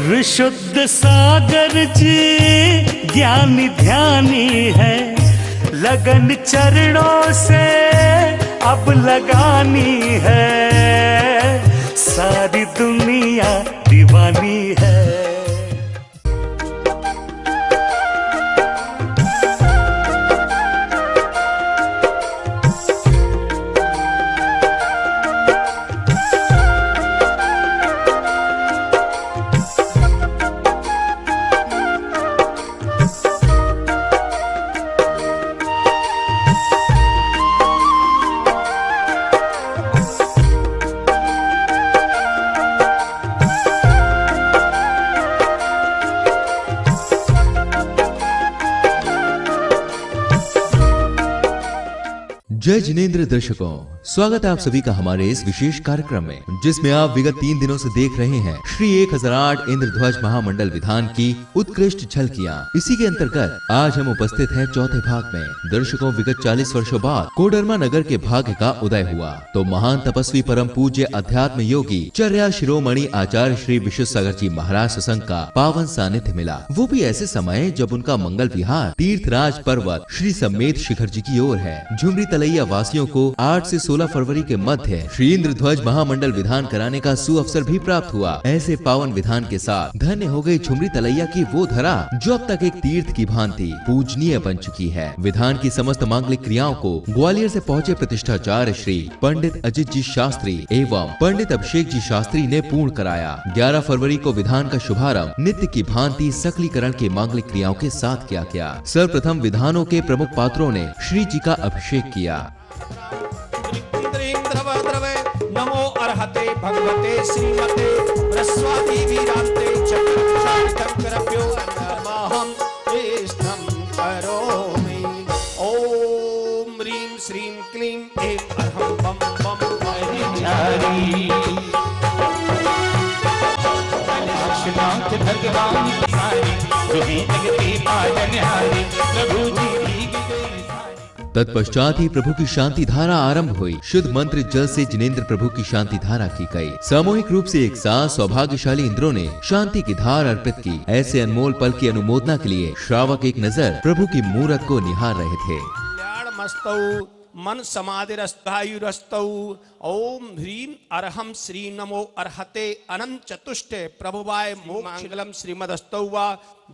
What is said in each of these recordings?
विशुद्ध सागर जी ज्ञानी ध्यानी है, लगन चरणों से अब लगानी है, सारी दुनिया दीवानी है। जय जिनेंद्र दर्शकों, स्वागत है आप सभी का हमारे इस विशेष कार्यक्रम में, जिसमें आप विगत 3 दिनों से देख रहे हैं श्री 1008 इंद्रध्वज महामंडल विधान की उत्कृष्ट झलकियां। इसी के अंतर्गत आज हम उपस्थित हैं चौथे भाग में। दर्शकों, विगत 40 वर्षों बाद कोडरमा नगर के भाग्य का उदय हुआ तो महान तपस्वी परम पूज्य अध्यात्म योगी चर्या शिरोमणि आचार्य श्री विश्व सागर जी महाराज सत्संग का पावन सानिध्य मिला। वो भी ऐसे समय जब उनका मंगल विहार तीर्थराज पर्वत श्री समेत शिखर जी की ओर है। झुमरी तलैया वासियों को 8 से 16 फरवरी के मध्य श्री इंद्रध्वज महामंडल विधान कराने का सुअवसर भी प्राप्त हुआ। ऐसे पावन विधान के साथ धन्य हो गई झुमरी तलैया की वो धरा जो अब तक एक तीर्थ की भांति पूजनीय बन चुकी है। विधान की समस्त मांगलिक क्रियाओं को ग्वालियर से पहुँचे प्रतिष्ठाचार्य श्री पंडित अजित जी शास्त्री एवं पंडित अभिषेक जी शास्त्री ने पूर्ण कराया। 11 फरवरी को विधान का शुभारंभ नित्य की भांति सकलीकरण के मांगलिक क्रियाओं के साथ किया गया। सर्वप्रथम विधानों के प्रमुख पात्रों ने श्री जी का अभिषेक किया। नमो अर्हते भगवते श्रीमते प्रस्वाति वीरांते चक्रभ्यो नमः कृष्णं करोमि। ओम ह्रीं श्रीं क्लीं ऐं अहं बम बम हरि। नाथ भगवान जो है जगती पालनहारी प्रभु जी। तत्पश्चात ही प्रभु की शांति धारा आरंभ हुई। शुद्ध मंत्र जल से जिनेंद्र प्रभु की शांति धारा की गई। सामूहिक रूप से एक साथ सौभाग्यशाली इंद्रों ने शांति की धार अर्पित की। ऐसे अनमोल पल की अनुमोदना के लिए श्रावक एक नजर प्रभु की मूरत को निहार रहे थे। मन समाधिरस्तायुरस्तौ। ओम ह्रीं अर्हं श्री नमो अर्हते अनंत चतुष्टे प्रभुवाय मोक्षमंगलम श्रीमदस्तौ वा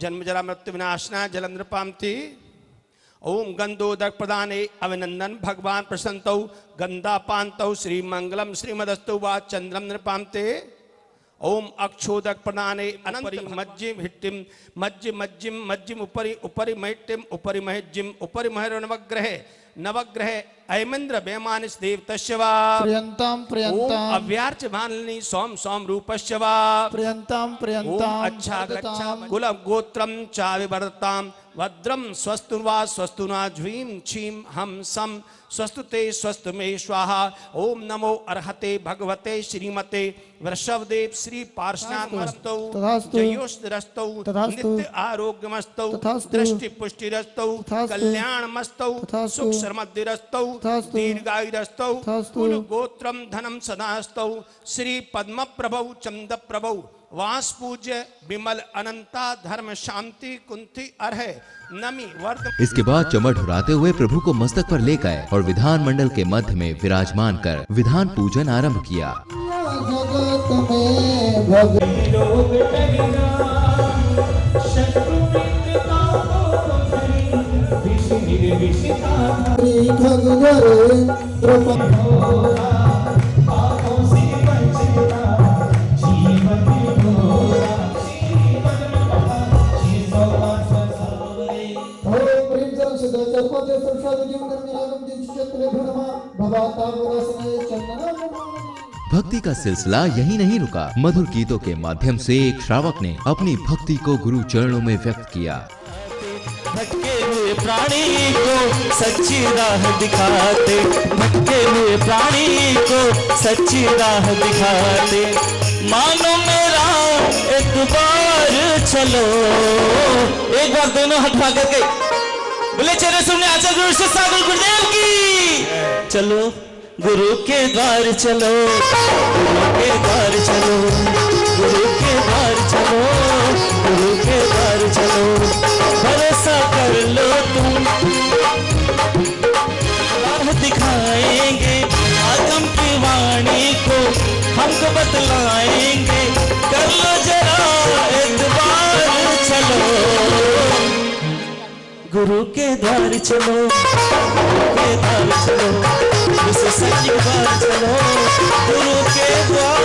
जन्म जरा मृत्यु विनाशना जलंद्रपामति। ओम गंधोदक प्रदाने अभिनंदन भगवान प्रसन्नतौ गंधापान्तौ श्री मंगलम श्रीमदस्तु वा चंद्रम नृपान्ते। ओम अक्षोदक प्रदाने अनंत मज्जिम हिट्टिम मज्जिम मज्जिम मज्जिम उपरि उपरि महिट्टिम उपरि महिज्जिम उपरि महिर नवग्रह ऐमेन्द्र बेमानिस देवतस्य वा प्रियंताम प्रियंताम अव्यार्च भानलिनी सोम सोम रूपस्य वा प्रियंताम प्रियंताम अच्छा गच्छा कुल गोत्रम चा विवर्ताम भद्रम स्वस्तु वा स्वस्तु ना ज्वीं क्षीं हम सम स्वस्तु ते स्वस्तु मे स्वाहा। ओम नमो अर्हते भगवते श्रीमते वृषभदेव श्री पार्श्वनाथमस्तौ जयोस्तरस्तौ नित्य आरोग्यमस्तौ दृष्टि पुष्टिरस्तौ कल्याणमस्तौ सुख समृद्धिरस्तौ दीर्घायुरस्तौ कुल गोत्रम धनम सदास्तौ श्री पद्म प्रभौ चंद प्रभौ वास पूज्य विमल अनंता धर्म शांति कुंती अर्हे नमी वर्ध। इसके बाद चमट उड़ाते हुए प्रभु को मस्तक पर ले गए और विधान मंडल के मध्य में विराजमान कर विधान पूजन आरंभ किया। भक्ति का सिलसिला यही नहीं रुका। मधुर गीतों के माध्यम से एक श्रावक ने अपनी भक्ति को गुरु चरणों में व्यक्त किया। भटके हुए प्राणी को सच्ची राह दिखाते, भटके हुए प्राणी को सच्ची राह दिखाते। मानो मेरा एक बार चलो, एक बार दोनों हाथ उठा करके बोले चेहरे सुनने आचार्य गुरु विश्व सागर गुरुदेव की। चलो गुरु के द्वार चलो, गुरु के द्वार चलो, गुरु के द्वार चलो। बतलाएंगे, कर लो जरा एतबार, चलो गुरु के द्वार चलो, गुरु के द्वार चलो, विश्व सच के द्वार चलो, गुरु के द्वार।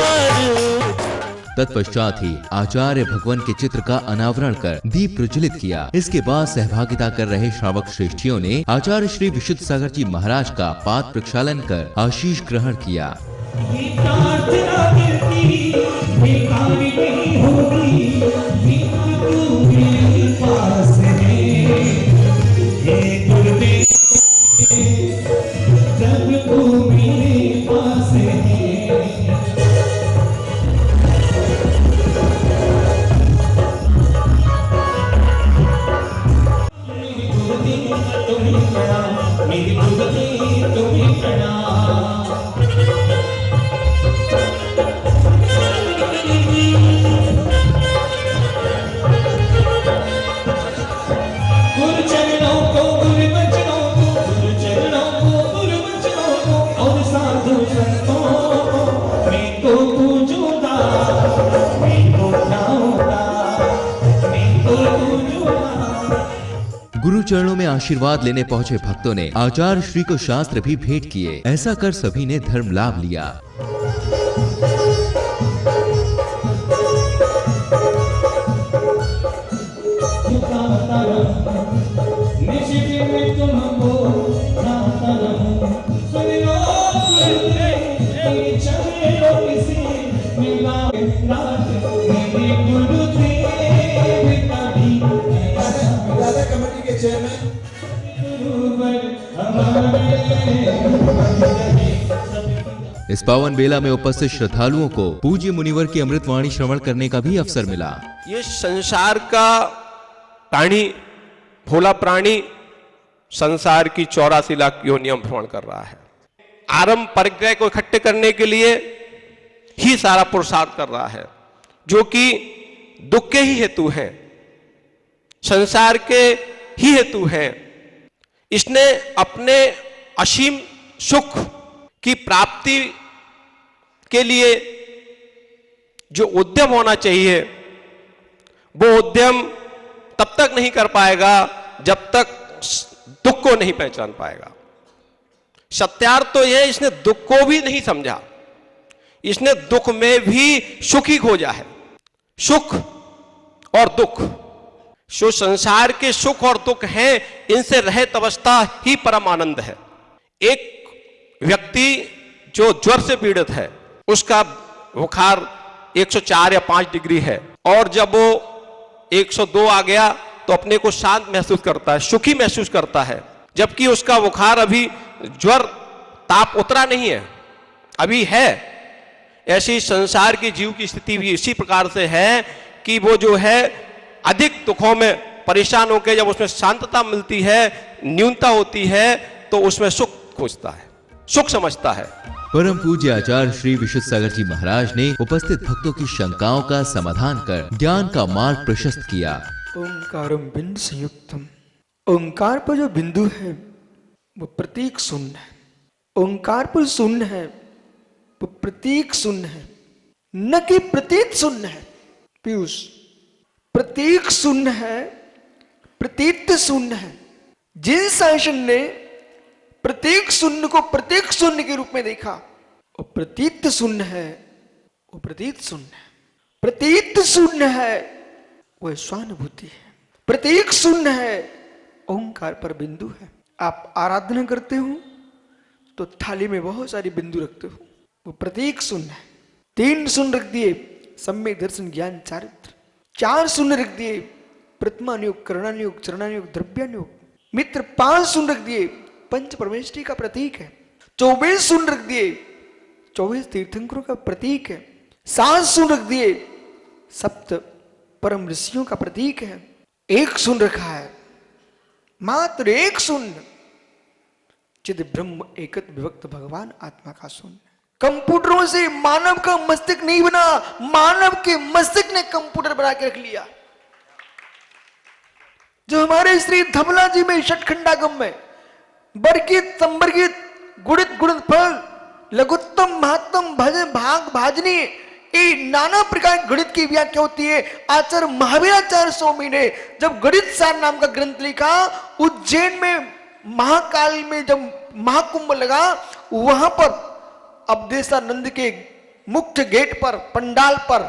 तत्पश्चात ही आचार्य भगवान के चित्र का अनावरण कर दीप प्रज्वलित किया। इसके बाद सहभागिता कर रहे श्रावक श्रेष्ठियों ने आचार्य श्री विशुद्ध सागर जी महाराज का पाद प्रक्षालन कर आशीष ग्रहण किया। गुरु चरणों में आशीर्वाद लेने पहुंचे भक्तों ने आचार्य श्री को शास्त्र भी भेंट किए। ऐसा कर सभी ने धर्म लाभ लिया। इस पावन बेला में उपस्थित श्रद्धालुओं को पूज्य मुनिवर की अमृतवाणी श्रवण करने का भी अवसर मिला। ये संसार का प्राणी, भोला प्राणी संसार की 84 लाख योनियों में भ्रमण कर रहा है। आरंभ परिग्रह को इकट्ठे करने के लिए ही सारा पुरुषार्थ कर रहा है, जो कि दुख के ही हेतु है, संसार के ही हेतु है। इसने अपने असीम सुख की प्राप्ति के लिए जो उद्यम होना चाहिए, वो उद्यम तब तक नहीं कर पाएगा जब तक दुख को नहीं पहचान पाएगा। सत्यार्थ तो यह, इसने दुख को भी नहीं समझा, इसने दुख में भी सुख ही खोजा है। सुख और दुख, जो संसार के सुख और दुख हैं, इनसे रहित अवस्था ही परम आनंद है। एक व्यक्ति जो ज्वर से पीड़ित है, उसका बुखार 104 या 5 डिग्री है, और जब वो 102 आ गया तो अपने को शांत महसूस करता है, सुखी महसूस करता है, जबकि उसका बुखार अभी, ज्वर ताप उतरा नहीं है, अभी है। ऐसी संसार की जीव की स्थिति भी इसी प्रकार से है कि वो जो है अधिक दुखों में परेशान होकर जब उसमें शांतता मिलती है, न्यूनता होती है, तो उसमें सुख खोजता है, सुख समझता है। परम पूज्य आचार्य श्री विशुद्ध सागर जी महाराज ने उपस्थित भक्तों की शंकाओं का समाधान कर ज्ञान का मार्ग प्रशस्त किया। ओंकारम बिंदु संयुक्तम, ओंकार पर जो बिंदु है वो प्रतीक शून्य है। ओंकार पर शून्य है वो प्रतीक शून्य है, न कि प्रतीत शून्य है। पीयूष, प्रतीक शून्य है, प्रतीत शून्य है। जिन शासन ने प्रतीक शून्य को प्रतीक शून्य के रूप में देखा, वो प्रतीत शून्य है, वो प्रतीत शून्य है। प्रतीत शून्य है वो स्वानुभूति है, प्रतीक शून्य है, ओंकार पर बिंदु है। आप आराधना करते हो तो थाली में बहुत सारी बिंदु रखते हो, वो प्रतीक शून्य है। 3 शून्य रख दिए, सम्यक दर्शन ज्ञान चारित्र। 4 शून्य रख दिए, प्रतिमानुयोग, करणानुयोग, चरणानुयोग, द्रव्यानुयोग। मित्र 5 शून्य रख दिए, पंच परमेष्ठी का प्रतीक है। 24 शून्य रख दिए, 24 तीर्थंकरों का प्रतीक है। 7 शून्य रख दिए, सप्त परम ऋषियों का प्रतीक है। 1 शून्य रखा है, मात्र 1 शून्य, चिद ब्रह्म एकत विभक्त भगवान आत्मा का शून्य। कंप्यूटरों से मानव का मस्तिष्क नहीं बना, मानव के मस्तिष्क ने कंप्यूटर बना के रख लिया। जो हमारे श्री धमला जी में षटखंडागम में वर्गीत, संवर्गीत, गुणित, गुणनफल, लघुत्तम महत्तम भजन भाग भाजनी, ये नाना प्रकार गणित की व्याख्या होती है। आचार्य महावीराचार्य स्वामी ने जब गणित सार नाम का ग्रंथ लिखा, उज्जैन में महाकाल में जब महाकुंभ लगा, वहां पर अवधेशानंद के मुख्य गेट पर, पंडाल पर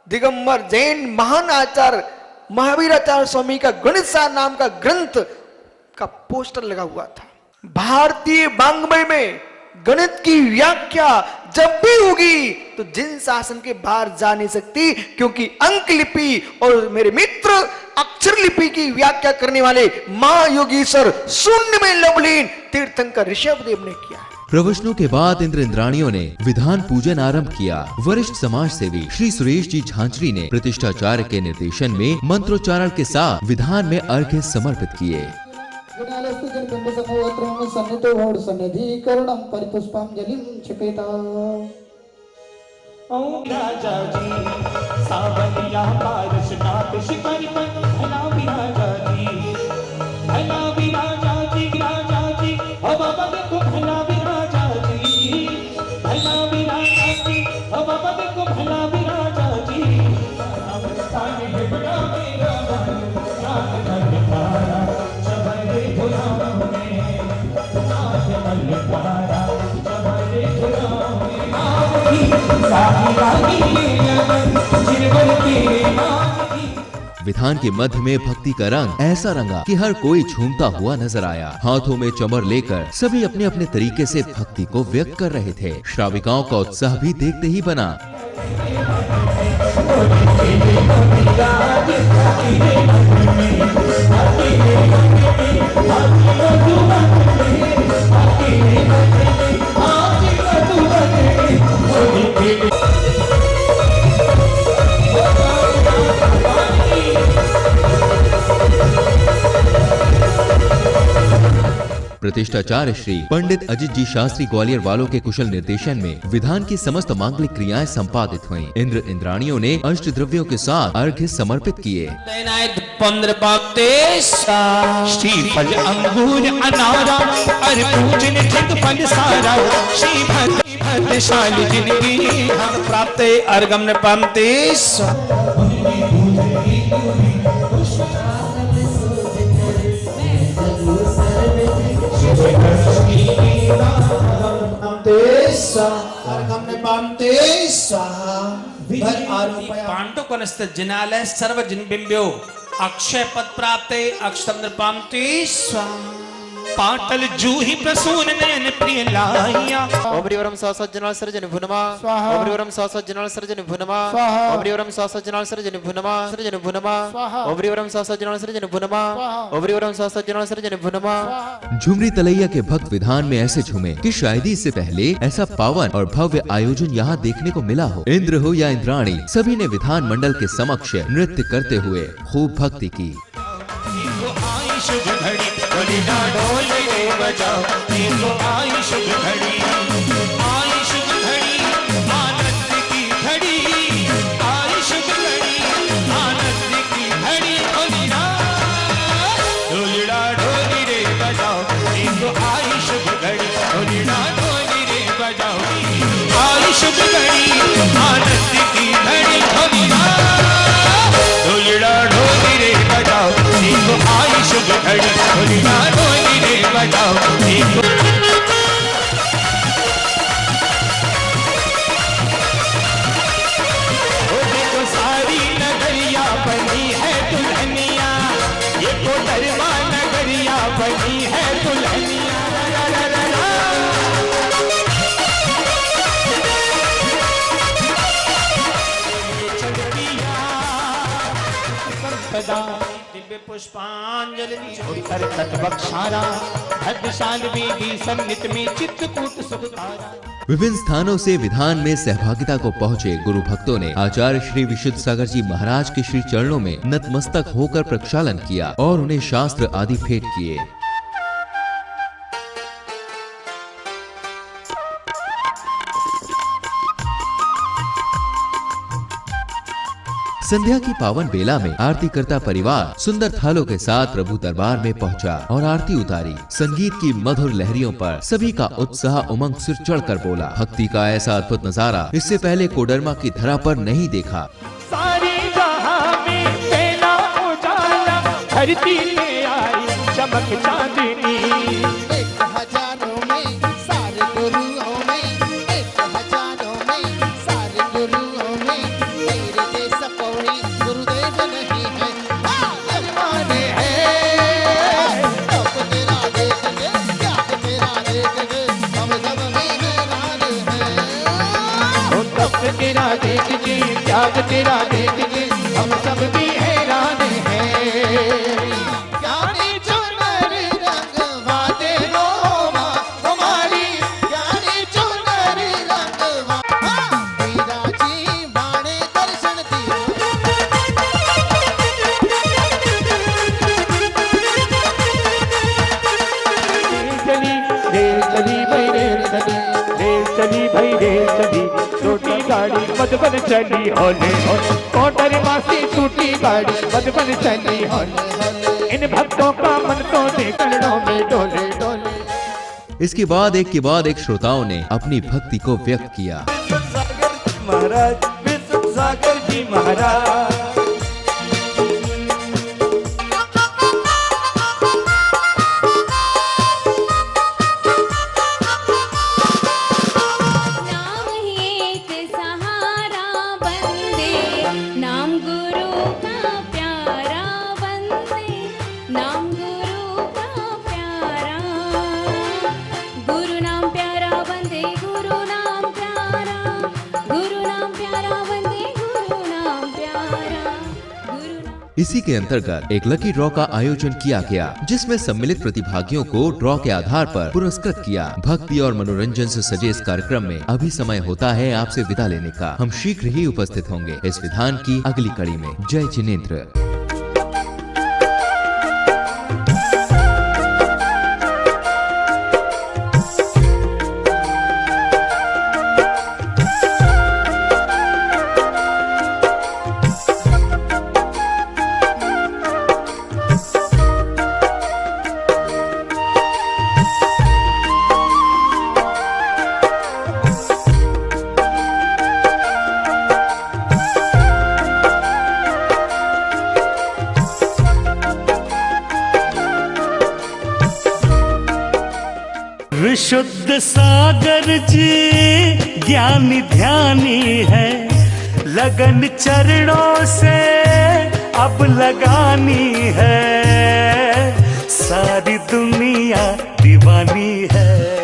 दिगंबर जैन महान आचार्य महावीराचार्य स्वामी का गणित सार नाम का ग्रंथ का पोस्टर लगा हुआ था। भारतीय वाङ्मय में गणित की व्याख्या जब भी होगी तो जिन शासन के बाहर जा नहीं सकती, क्योंकि अंक लिपि और मेरे मित्र अक्षर लिपि की व्याख्या करने वाले महायोगीश्वर शून्य में लवलीन तीर्थंकर ऋषभदेव ने किया है। प्रवचनों के बाद इंद्र इंद्राणियों ने विधान पूजन आरंभ किया। वरिष्ठ समाज सेवी श्री सुरेश जी झांचरी ने प्रतिष्ठाचार्य के निर्देशन में मंत्रोच्चारण के साथ विधान में अर्घ्य समर्पित किए। सन्निधिकरणं परिपुष्पांजलिं क्षपेता। ओम राजा जी सावलिया पारशनाथ शिखर पर भला विराजा जी, भला विराजा जी, राजा जी ओ बाबा देखो भला विराजा जी, भला विराजा जी ओ बाबा देखो भला विराजा जी। सामने है बड़ा मेरा रात कर पारा सबरे गुलाम में, नाथ मल पारा सबरे गुलाम में। विधान के मध्य में भक्ति का रंग ऐसा रंगा कि हर कोई झूमता हुआ नजर आया। हाथों में चमर लेकर सभी अपने अपने तरीके से भक्ति को व्यक्त कर रहे थे। श्राविकाओं का उत्साह भी देखते ही बना। प्रतिष्ठाचार्य श्री पंडित अजित जी शास्त्री ग्वालियर वालों के कुशल निर्देशन में विधान की समस्त मांगलिक क्रियाएं संपादित हुईं। इंद्र इंद्राणियों ने अष्ट द्रव्यों के साथ अर्घ्य समर्पित किए। श्रीफल अंगूर अनारा और पूजन खिंद फल सारा, श्री भद्रशाली जिनकी हम प्राप्त अर्घम न पामते। पांडव कनस्त जिनालय सर्वजिन बिंब्यो अक्षय पद प्राप्ते अक्षतम नृपामते स्वाहा। पाटल जूही प्रसून नयन प्रिय लाहिया। ओमरिवरम सहस्रजनाल सर्जन भुनमा, ओमरिवरम सहस्रजनाल सर्जन भुनमा, ओमरिवरम सहस्रजनाल सर्जन भुनमा, सर्जन भुनमा, ओमरिवरम सहस्रजनाल सर्जन भुनमा, ओमरिवरम सहस्रजनाल सर्जन भुनमा। झुमरी तलैया के भक्त विधान में ऐसे झूमे कि शायद इससे पहले ऐसा पावन और भव्य आयोजन यहाँ देखने को मिला हो। इंद्र हो या इंद्राणी, सभी ने विधान मंडल के समक्ष नृत्य करते हुए खूब भक्ति की। शुभ घड़ी बोली ना ढोल रे बजाओ, इनको आई शुभ घड़ी, आई शुभ घड़ी आनंद की घड़ी, आई शुभ घड़ी आनंद की घड़ी। बोली ना ढोलड़ा ढोली रे बजाओ, इनको आई शुभ घड़ी, बोली ना ढोली रे बजाओ, आई शुभ घड़ी आनंद की घड़ी। बोली ना ढोलड़ा ढोली रे बजाओ, इनको आई शुभ घड़ी, बोली ना ढोली रे बजाओ, इनको। ओ देखो सारी नगरिया बनी है दुल्हनिया, ये कोडरमा नगरिया बनी है दुल्हनिया। दिव्य पुष्पांजलि बख्शारा भद्रशाल वेदी सन्नित में चित्रकूट सुधारा। विभिन्न स्थानों से विधान में सहभागिता को पहुँचे गुरु भक्तों ने आचार्य श्री विशुद्ध सागर जी महाराज के श्री चरणों में नतमस्तक होकर प्रक्षालन किया और उन्हें शास्त्र आदि भेंट किए। संध्या की पावन बेला में आरती करता परिवार सुंदर थालों के साथ प्रभु दरबार में पहुंचा और आरती उतारी। संगीत की मधुर लहरियों पर सभी का उत्साह उमंग सिर चढ़कर बोला। भक्ति का ऐसा अद्भुत नजारा इससे पहले कोडरमा की धरा पर नहीं देखा। सारी जहां में पहला उजाला, धरती में आई चमक चांदनी। एक हजारों में सारे गुरुओं में, एक हजारों में सारे गुरुओं में, तेरे जैसा कोई गुरुदेव नहीं है। माने है तब तेरा देख के, त्याग तेरा देख के हम सब भी हैरान हैं। तब तेरा देख के, त्याग तेरा देख के हम सब भी हैरान हैं। ज्ञानी चुनर रंगवा दे रोमा हमारी, ज्ञानी चुनर रंगवा। वीरा जी माने दर्शन दियो। रेल चली भाई रेल चली, रेल चली भाई रेल चली, छोटी गाड़ी मधुबन चली होले होले। कोटर मासी टूटी गाड़ी मधुबन चली होले। इन भक्तों का मन तो देखड़ों में डोले डोले। इसके बाद एक श्रोताओं ने अपनी भक्ति को व्यक्त किया। महाराज विष्णु सागर जी महाराज। नाम ही एक सहारा बंदे, नाम गुरु का प्यारा बंदे, नाम गुरु का प्यारा। गुरु नाम प्यारा बंदे, गुरु नाम प्यारा, गुरु नाम प्यारा बंदे, गुरु नाम प्यारा, गुरु नाम। इसी के अंतर्गत एक लकी ड्रॉ का आयोजन किया गया, जिसमें सम्मिलित प्रतिभागियों को ड्रॉ के आधार पर पुरस्कृत किया। भक्ति और मनोरंजन से सजे इस कार्यक्रम में अभी समय होता है आपसे विदा लेने का। हम शीघ्र ही उपस्थित होंगे इस विधान की अगली कड़ी में। जय जिनेंद्र। विशुद्ध सागर जी ज्ञानी ध्यानी है, लगन चरणों से अब लगानी है। सारी दुनिया दीवानी है।